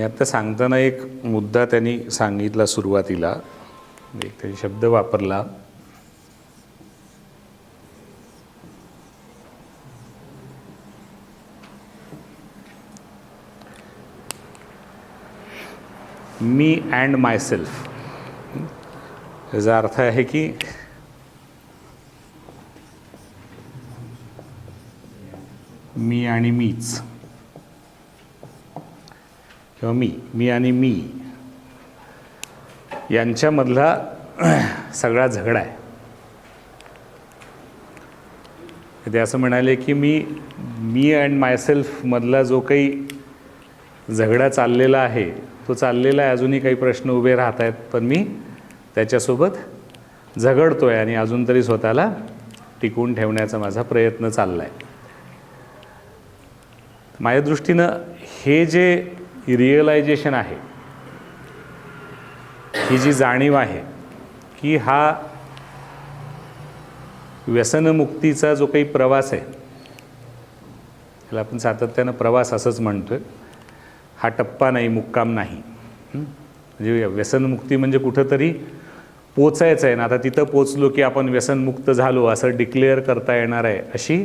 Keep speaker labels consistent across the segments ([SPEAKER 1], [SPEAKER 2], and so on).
[SPEAKER 1] आता सांगताना एक मुद्दा त्यांनी सांगितला सुरुवातीला, एक त्यांनी शब्द वापरला, मी अँड मायसेल्फ. याचा अर्थ आहे की मी आणि मीच, किंवा मी आणि मी यांच्यामधला सगळा झगडा आहे. ते असं म्हणाले की मी अँड मायसेल्फमधला जो काही झगडा चाललेला आहे तो चाललेला आहे. अजूनही काही प्रश्न उभे राहत आहेत, पण मी त्याच्यासोबत झगडतो आहे आणि अजून तरी स्वतःला टिकवून ठेवण्याचा माझा प्रयत्न चालला आहे. माझ्या दृष्टीनं हे जे रिअलायझेशन आहे, ही जी जाणीव आहे की हा व्यसनमुक्तीचा जो काही प्रवास आहे, त्याला आपण सातत्यानं प्रवास असंच म्हणतो आहे, हा टप्पा नाही, मुक्काम नाही. म्हणजे व्यसनमुक्ती म्हणजे कुठंतरी पोचायचं आहे ना, आता तिथं पोचलो की आपण व्यसनमुक्त झालो असं डिक्लेअर करता येणार आहे अशी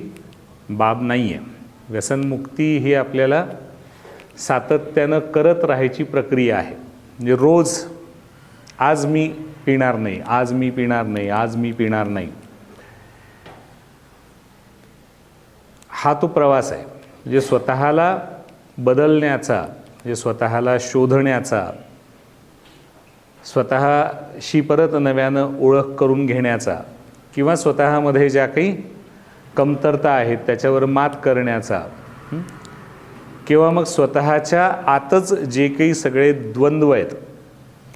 [SPEAKER 1] बाब नाही आहे. व्यसनमुक्ती ही आपल्याला सातत्यानं करत राहायची प्रक्रिया आहे. म्हणजे रोज आज मी पिणार नाही, आज मी पिणार नाही, आज मी पिणार नाही, हा तो प्रवास आहे. म्हणजे स्वतःला बदलण्याचा, म्हणजे स्वतःला शोधण्याचा, स्वतःशी परत नव्यानं ओळख करून घेण्याचा, किंवा स्वतःमध्ये ज्या काही कमतरता आहेत त्याच्यावर मात करण्याचा, किंवा मग स्वतःच्या आतच जे काही सगळे द्वंद्व आहेत,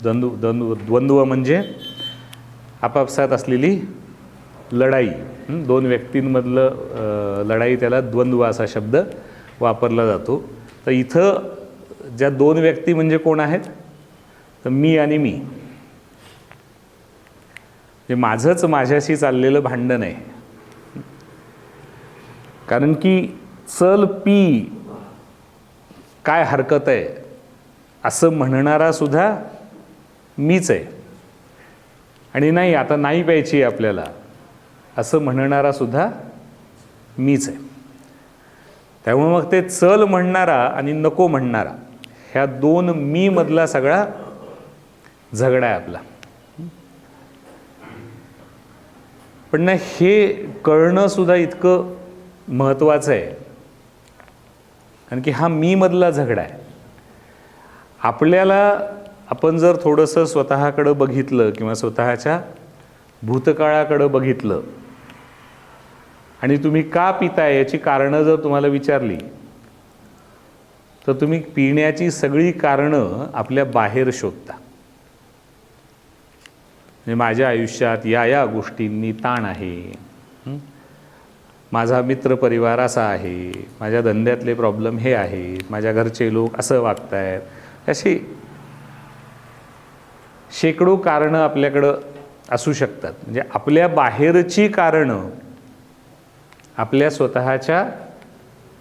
[SPEAKER 1] द्वंद्व म्हणजे आपापसात असलेली लढाई, दोन व्यक्तींमधलं लढाई, त्याला द्वंद्व असा शब्द वापरला जातो. तर इथं ज्या दोन व्यक्ती म्हणजे कोण आहेत, तर मी आणि मी, हे माझंच माझ्याशी चाललेलं भांडण आहे. कारण की चल पी, काय हरकत आहे असं म्हणणारा सुद्धा मीच आहे, आणि नाही आता नाही प्यायची आपल्याला असं म्हणणारा सुद्धा मीच आहे. त्यामुळे मग ते चल म्हणणारा आणि नको म्हणणारा, ह्या दोन मी मधला सगळा झगडा आहे आपला. पण ना हे कळणं सुद्धा इतकं महत्त्वाचं आहे, कारण की हा मी मधला झगडा आहे. आपल्याला, आपण जर थोडंसं स्वतःकडं बघितलं किंवा स्वतःच्या भूतकाळाकडं बघितलं आणि तुम्ही का पिताय याची कारणं जर तुम्हाला विचारली, तर तुम्ही पिण्याची सगळी कारणं आपल्या बाहेर शोधता. म्हणजे माझ्या आयुष्यात या गोष्टींनी ताण आहे, माझा मित्रपरिवार असा आहे, माझ्या धंद्यातले प्रॉब्लेम हे आहेत, माझ्या घरचे लोक असं वागत आहेत, अशी शेकडो कारणं आपल्याकडं असू शकतात. म्हणजे आपल्या बाहेरची कारणं आपल्या स्वतःच्या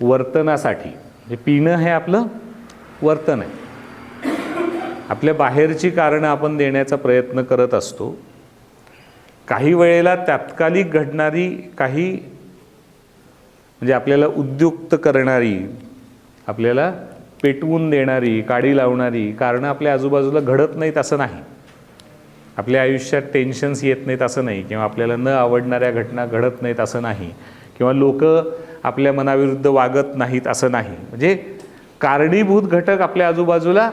[SPEAKER 1] वर्तनासाठी, म्हणजे पिणं हे आपलं वर्तन आहे, आपल्या बाहेरची कारणं आपण देण्याचा प्रयत्न करत असतो. काही वेळेला तात्कालिक घडणारी, काही म्हणजे आपल्याला उद्युक्त करणारी, आपल्याला पेटवून देणारी, काडी लावणारी कारणं आपल्या आजूबाजूला घडत नाहीत असं नाही. आपल्या आयुष्यात टेन्शन्स येत नाहीत असं नाही, किंवा आपल्याला न आवडणाऱ्या घटना घडत नाहीत असं नाही, किंवा लोक आपल्या मनाविरुद्ध वागत नाहीत असं नाही. म्हणजे कारणीभूत घटक आपल्या आजूबाजूला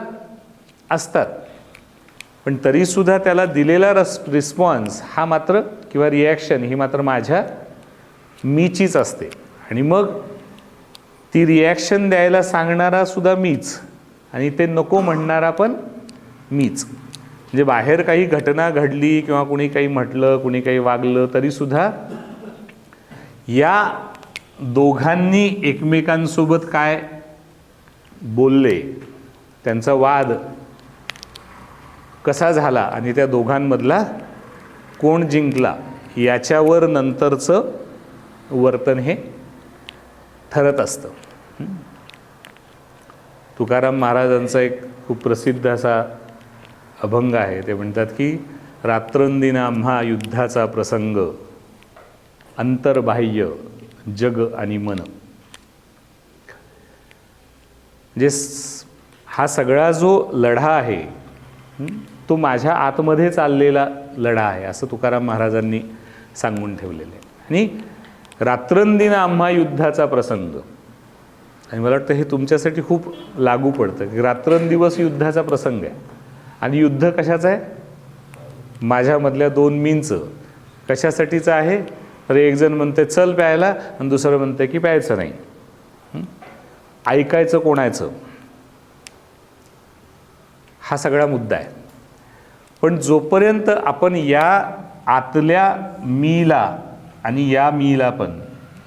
[SPEAKER 1] असतात, पण तरीसुद्धा त्याला दिलेला रिस्पॉन्स हा मात्र, किंवा रिॲक्शन ही मात्र माझ्या मीचीच असते. आणि मग ती रिॲक्शन द्यायला सांगणारा सुद्धा मीच, आणि ते नको म्हणणारा पण मीच. म्हणजे बाहेर काही घटना घडली किंवा कुणी काही म्हटलं, कुणी काही वागलं, तरीसुद्धा या दोघांनी एकमेकांसोबत काय बोलले, त्यांचा वाद कसा झाला आणि त्या दोघांमधला कोण जिंकला, याच्यावर नंतरचं वर्तन हे ठरत असतं. तुकाराम महाराजांचा एक खूप प्रसिद्ध असा अभंग आहे. ते म्हणतात की रात्रंदिन आम्हा युद्धाचा प्रसंग, अंतर्बाह्य जग आणि मन. म्हणजे हा सगळा जो लढा आहे तो माझ्या आतमध्ये चाललेला लढा आहे, असं तुकाराम महाराजांनी सांगून ठेवलेलं आहे. आणि रात्रंदिन आम्हा युद्धाचा प्रसंग, आणि मला वाटतं हे तुमच्यासाठी खूप लागू पडतं की रात्रंदिवस युद्धाचा प्रसंग आहे. आणि युद्ध कशाचं आहे? माझ्यामधल्या दोन मींचं. कशासाठीचं आहे? तर एक जण म्हणते चल प्यायला आणि दुसरं म्हणते की प्यायचं नाही. ऐकायचं कोणाचं, हा सगळा मुद्दा आहे. पण जोपर्यंत आपण या आतल्या मीला आणि या मीला पण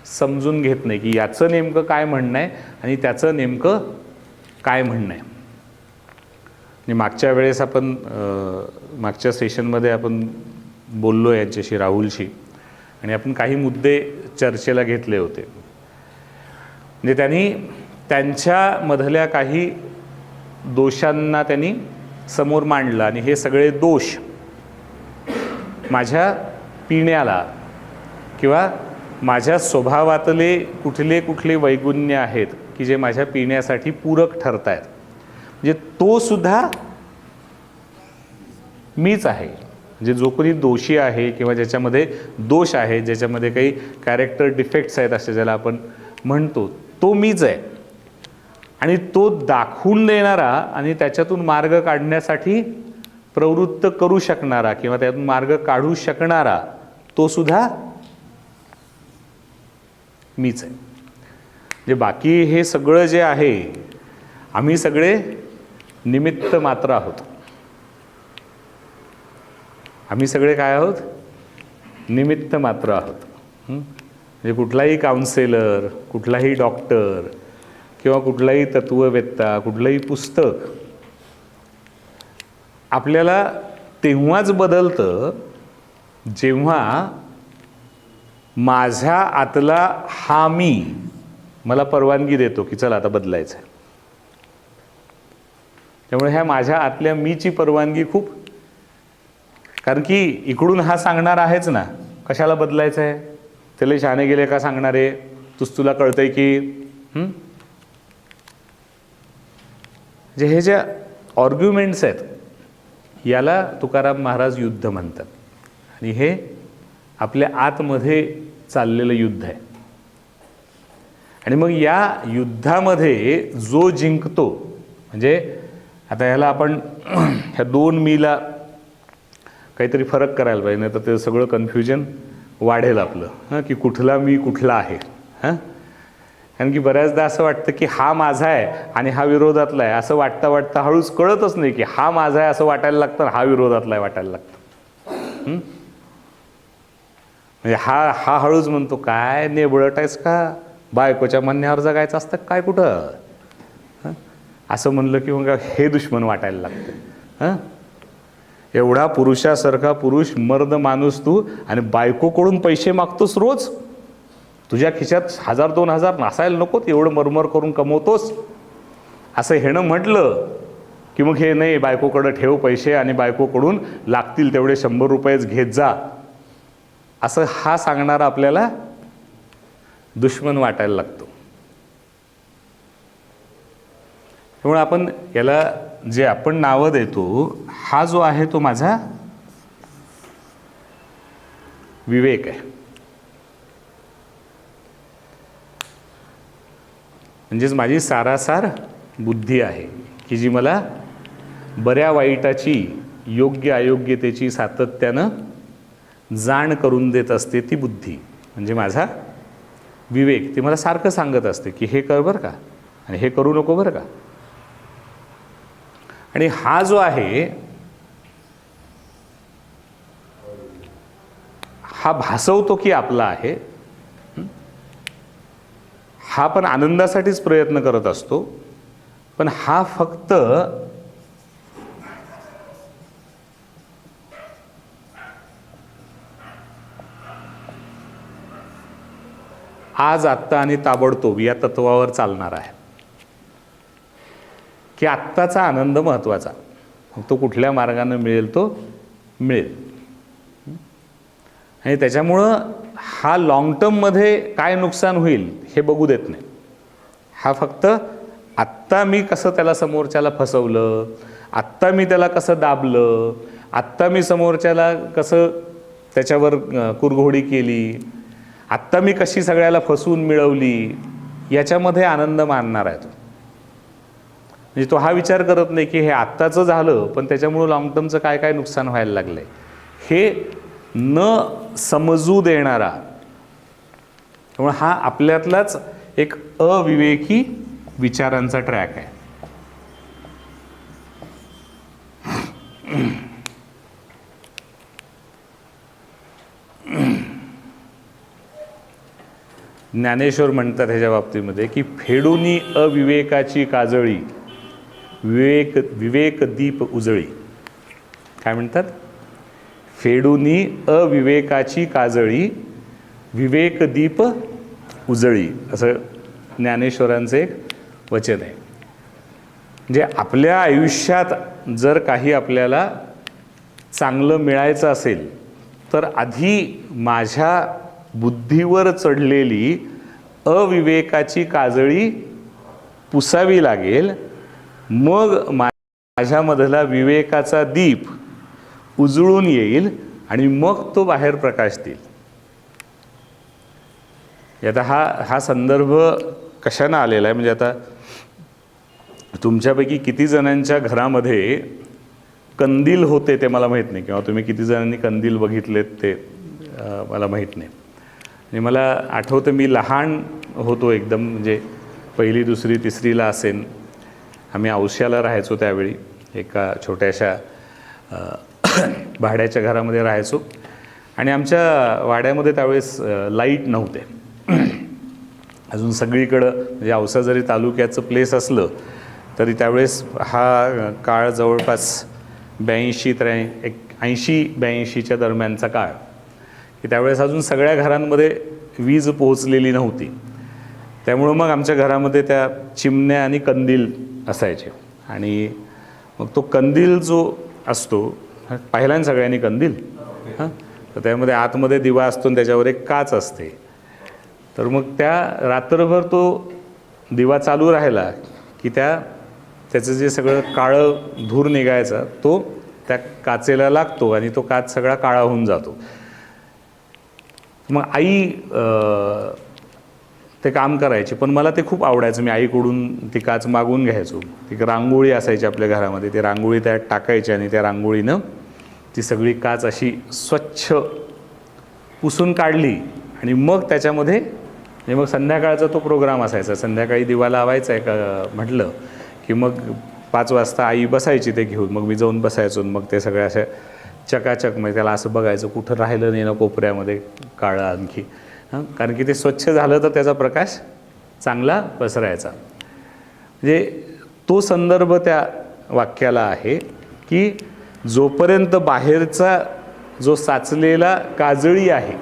[SPEAKER 1] समजून घेत नाही की याचं नेमकं काय म्हणणं आहे आणि त्याचं नेमकं काय म्हणणं आहे. आणि मागच्या वेळेस आपण मागच्या सेशनमध्ये आपण बोललो यांच्याशी, राहुलशी, आणि आपण काही मुद्दे चर्चेला घेतले होते. म्हणजे त्यांनी त्यांच्यामधल्या काही दोषांना त्यांनी समोर मांडलं आणि हे सगळे दोष माझ्या पिण्याला किंवा माझ्या स्वभावातले कुठले कुठले वैगुण्य आहेत की जे माझ्या पिण्यासाठी पूरक ठरत आहेत, म्हणजे तो सुद्धा मीच आहे. म्हणजे जो कोणी दोषी आहे किंवा ज्याच्यामध्ये दोष आहे, ज्याच्यामध्ये काही कॅरेक्टर डिफेक्ट्स आहेत असे ज्याला आपण म्हणतो, तो मीच आहे. आणि तो दाखवून देणारा आणि त्याच्यातून मार्ग काढण्यासाठी प्रवृत्त करू शकणारा किंवा त्यातून मार्ग काढू शकणारा तो सुद्धा मीच आहे. म्हणजे बाकी हे सगळं जे आहे, आम्ही सगळे निमित्त मात्र आहोत. आम्ही सगळे काय आहोत? निमित्त मात्र आहोत. म्हणजे कुठलाही काउन्सिलर, कुठलाही डॉक्टर किंवा कुठलाही तत्ववेत्ता, कुठलंही पुस्तक आपल्याला तेव्हाच बदलतं जेव्हा माझ्या आतला हा मी मला परवानगी देतो की चल आता बदलायचं आहे. त्यामुळे ह्या माझ्या आतल्या मीची परवानगी खूप, कारण की इकडून हा सांगणार आहेच ना कशाला बदलायचं आहे, त्याला शहाणे गेले का सांगणारे, तुला कळतंय की. जे हे ज्या ऑर्ग्युमेंट्स आहेत याला तुकाराम महाराज युद्ध म्हणतात. आणि हे आपल्या आतमध्ये चाललेलं युद्ध आहे. आणि मग या युद्धामध्ये जो जिंकतो, म्हणजे आता ह्याला आपण ह्या दोन मीला काहीतरी फरक करायला पाहिजे, नाही तर ते सगळं कन्फ्युजन वाढेल आपलं की कुठला मी कुठला आहे. कारण की बऱ्याचदा असं वाटतं की हा माझा आहे आणि हा विरोधातला आहे, असं वाटता वाटता हळूच कळतच नाही की हा माझा आहे असं वाटायला लागतं, हा विरोधातला आहे वाटायला लागतं. म्हणजे हा हळूच म्हणतो काय नेबळट आहेस का, बायकोच्या म्हणण्यावर जगायचं असतं काय कुठं, असं म्हणलं की मग हे दुश्मन वाटायला लागतं. एवढा पुरुषासारखा पुरुष मर्द माणूस तू आणि बायकोकडून पैसे मागतोस रोज, तुझ्या खिशात 1000-2000 नसायला नकोत, एवढं मरमर करून कमवतोस, असं हेणं म्हटलं की मग हे नाही बायकोकडं ठेव पैसे आणि बायकोकडून लागतील तेवढे 100 रुपयेच घेत जा, असं हा सांगणारा आपल्याला दुश्मन वाटायला लागतो. त्यामुळे आपण याला जे आपण नावं देतो, हा जो आहे तो माझा विवेक आहे. म्हणजेच माझी सारासार बुद्धी आहे की जी मला बऱ्या वाईटाची, योग्य अयोग्यतेची सातत्यानं जाण करून देत असते. ती बुद्धी म्हणजे माझा विवेक. ती मला सारखं सांगत असते की हे कर बरं का आणि हे करू नको बरं का. आणि हा जो आहे हा भासवतो की आपला आहे, हा पण आनंदासाठीच प्रयत्न करत असतो, पण हा फक्त आज, आत्ता आणि ताबडतोब या तत्वावर चालणार आहे. की आत्ताचा आनंद महत्त्वाचा, तो कुठल्या मार्गाने मिळेल तो मिळेल. आणि त्याच्यामुळं हा लॉंग टर्ममध्ये काय नुकसान होईल हे बघू देत नाही. हा फक्त आत्ता मी कसं त्याला समोरच्याला फसवलं, आत्ता मी त्याला कसं दाबलं, आत्ता मी समोरच्याला कसं त्याच्यावर कुरघोडी केली, आत्ता मी कशी सगळ्याला फसवून मिळवली, याच्यामध्ये आनंद मानणार आहे तो. म्हणजे तो हा विचार करत नाही की हे आत्ताचं झालं पण त्याच्यामुळं लॉंग टर्मचं काय काय नुकसान व्हायला लागलं आहे, हे न समजू देणारा. त्यामुळे हा आपल्यातलाच एक अविवेकी विचारांचा ट्रॅक आहे. ज्ञानेश्वर म्हणतात ह्याच्या बाबतीमध्ये की फेडूनी अविवेकाची काजळी विवेक दीप उजळी. काय म्हणतात? फेडूनी अविवेकाची काजळी विवेक दीप उजळी, असं ज्ञानेश्वरांचं एक वचन आहे. म्हणजे आपल्या आयुष्यात जर काही आपल्याला चांगलं मिळायचं असेल तर आधी माझ्या बुद्धीवर चढलेली अविवेकाची काजळी पुसावी लागेल, मग माझ्यामधला विवेकाचा दीप उजळून येईल आणि मग तो बाहेर प्रकाश देईल. आता हा संदर्भ कशानं आलेला आहे, म्हणजे आता तुमच्यापैकी किती जणांच्या घरामध्ये कंदील होते ते मला माहीत नाही, किंवा तुम्ही किती जणांनी कंदील बघितलेत ते मला माहीत नाही. आणि मला आठवतं मी लहान होतो एकदम, म्हणजे पहिली दुसरी तिसरीला असेन, आम्ही औस्याला राहायचो त्यावेळी, एका छोट्याशा भाड्याच्या घरामध्ये राहायचो. आणि आमच्या वाड्यामध्ये त्यावेळेस लाईट नव्हते अजून सगळीकडं. म्हणजे औसा जरी तालुक्याचं प्लेस असलं तरी त्यावेळेस हा काळ जवळपास 80-82च्या दरम्यानचा काळ, की त्यावेळेस अजून सगळ्या घरांमध्ये वीज पोहोचलेली नव्हती. त्यामुळं मग आमच्या घरामध्ये त्या चिमण्या आणि कंदील असायचे. आणि मग तो कंदील जो असतो, पाहिला ना सगळ्यांनी कंदील? हां, तर त्यामध्ये आतमध्ये दिवा असतो आणि त्याच्यावर एक काच असते. तर मग त्या रात्रभर तो दिवा चालू राहिला की त्याचं जे सगळं काळं धूर निघायचा तो त्या काचेला लागतो आणि तो काच सगळा काळा होऊन जातो. मग आई ते काम करायची, पण मला ते खूप आवडायचं. मी आईकडून ती काच मागून घ्यायचो. ती रांगोळी असायची आपल्या घरामध्ये, ती रांगोळी त्यात टाकायची आणि त्या रांगोळीनं ती सगळी काच अशी स्वच्छ पुसून काढली. आणि मग त्याच्यामध्ये मग संध्याकाळचा तो प्रोग्राम असायचा. संध्याकाळी दिवा लावायचा आहे म्हटलं की मग 5 वाजता आई बसायची ते घेऊन, मग मी जाऊन बसायचो. मग ते सगळ्या अशा चकाचक, म्हणजे त्याला असं बघायचं कुठं राहिलं नाही ना कोपऱ्यामध्ये काळं आणखी. हां, कारण की ते स्वच्छ झालं तर त्याचा प्रकाश चांगला पसरायचा. म्हणजे तो संदर्भ त्या वाक्याला आहे की जोपर्यंत बाहेरचा जो साचलेला काजळी आहे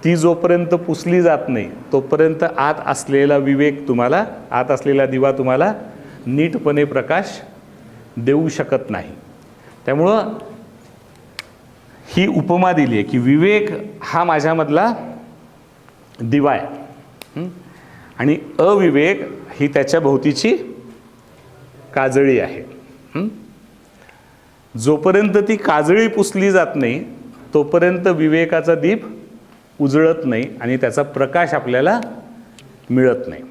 [SPEAKER 1] ती जोपर्यंत पुसली जात नाही तोपर्यंत आत असलेला विवेक तुम्हाला, आत असलेला दिवा तुम्हाला नीटपणे प्रकाश देऊ शकत नाही. त्यामुळं ही उपमा दिली आहे की विवेक हा माझ्यामधला दिवा आहे आणि अविवेक ही त्याच्या भोवतीची काजळी आहे. जोपर्यंत ती काजळी पुसली जात नाही तोपर्यंत विवेकाचा दीप उजळत नाही आणि त्याचा प्रकाश आपल्याला मिळत नाही.